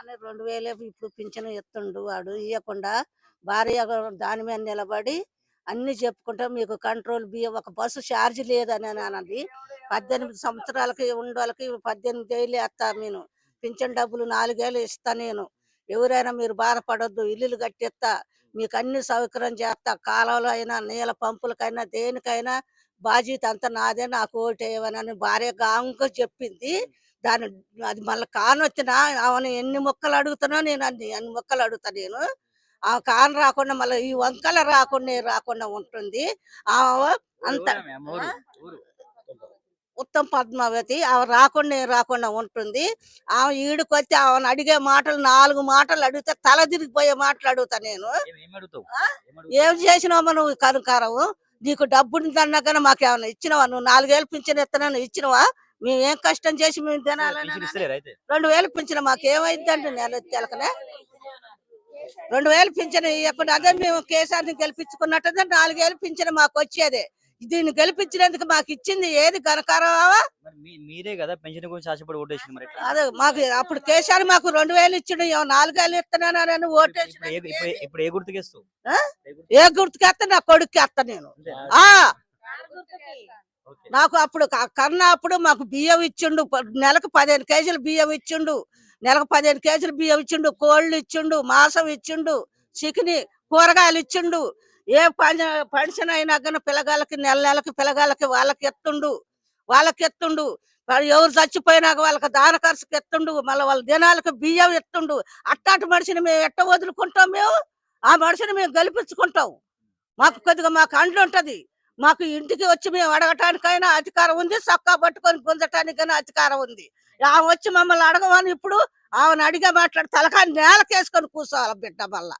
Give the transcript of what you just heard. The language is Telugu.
నాన్న 2000 ఇప్పుడు పింఛను ఇస్తుండు వాడు ఇయ్యకుండా భార్య దాని మీద నిలబడి అన్ని చెప్పుకుంటా మీకు కంట్రోల్ బియ్యం ఒక బస్సు ఛార్జ్ లేదని అన్నది. 18 సంవత్సరాలకి ఉండోళ్ళకి 18 ఏళ్ళు వేస్తా నేను. పింఛన్ డబ్బులు 4 ఏళ్ళు ఇస్తా నేను. ఎవరైనా మీరు బాధపడొద్దు, ఇల్లులు కట్టిస్తా, మీకు అన్ని సౌకర్యం చేస్తా, కాలువలో అయినా నీళ్ళ పంపులకైనా దేనికైనా బాధ్యత అంతా నాదే, నాకు ఓటేయమని భార్య గాంగా చెప్పింది. దాని అది మళ్ళీ కానొచ్చినా ఆమెను ఎన్ని మొక్కలు అడుగుతానో నేను అన్ని మొక్కలు అడుగుతా నేను. ఆ కాను రాకుండా మళ్ళీ ఈ వంకల రాకుండా ఉంటుంది ఆమె అంత. ఉత్తమ్ పద్మావతి ఆమె రాకుండా ఉంటుంది. ఆమె ఈడుకొచ్చి ఆమెను అడిగే మాటలు 4 మాటలు అడిగితే తల తిరిగిపోయే మాటలు అడుగుతా నేను. ఏం చేసినావమ్మా నువ్వు కనుకారవు? నీకు డబ్బుందన్నా కానీ మాకేమన్నా ఇచ్చినవా? నువ్వు 4 ఏళ్ళు పింఛన్ ఇస్తానని ఇచ్చినవా? మేము ఏం కష్టం చేసి మేము తినాలని 2,000 పింఛన్ మాకేమైందండి? నెల తెలకనే 2,000 పింఛన్ ఇవ్వకుండా అదే మేము కేసీఆర్ని గెలిపించుకున్నట్టు 4 ఏళ్ళు పింఛన్ మాకు వచ్చేదే. దీన్ని గెలిపించినందుకు మాకు ఇచ్చింది ఏది ఘనకారమా? మీరే కదా పెన్షన్ గురించి ఆశపడి ఓటేసింది. మరి అదే మాకు అప్పుడు కేసీఆర్ మాకు 2,000 ఇచ్చిండు, 4 ఏళ్ళు ఇస్తున్నానని ఓటేసి ఇప్పుడు ఏ గుర్తుకేస్తావు? ఏ గుర్తుకేస్తా? నా కొడుకు వేస్తా నేను. నాకు అప్పుడు కన్నా అప్పుడు మాకు బియ్యం ఇచ్చిండు, నెలకు 15 కేజీలు బియ్యం ఇచ్చిండు, నెలకు 15 కేజీలు బియ్యం ఇచ్చిండు, కోళ్ళు ఇచ్చిండు, మాంసం ఇచ్చిండు, చికెన్ కూరగాయలు ఇచ్చిండు. ఏ పెన్షన్ అయినా కానీ పిల్లగాళ్ళకి నెలకి పిల్లగాళ్ళకి వాళ్ళకి ఎత్తుండు. ఎవరు చచ్చిపోయినాక వాళ్ళకి దాన ఖర్చుకి ఎత్తుండు, మళ్ళీ వాళ్ళ దినాలకు బియ్యం ఎత్తుండు. అట్టాటి మనిషిని మేము ఎట్ట వదులుకుంటాం? మేము ఆ మనిషిని మేము గెలిపించుకుంటాం. మాకు కొద్దిగా మాకు అండ్లు ఉంటది. మాకు ఇంటికి వచ్చి మేము అడగటానికైనా అధికారం ఉంది, చొక్కా పట్టుకొని గుంజటానికైనా అధికారం ఉంది. ఆమె వచ్చి మమ్మల్ని అడగమని ఇప్పుడు ఆమెను అడిగే మాట్లాడి తలకాయ నేలకేసుకొని కూర్చోవాలి బిడ్డ. మళ్ళా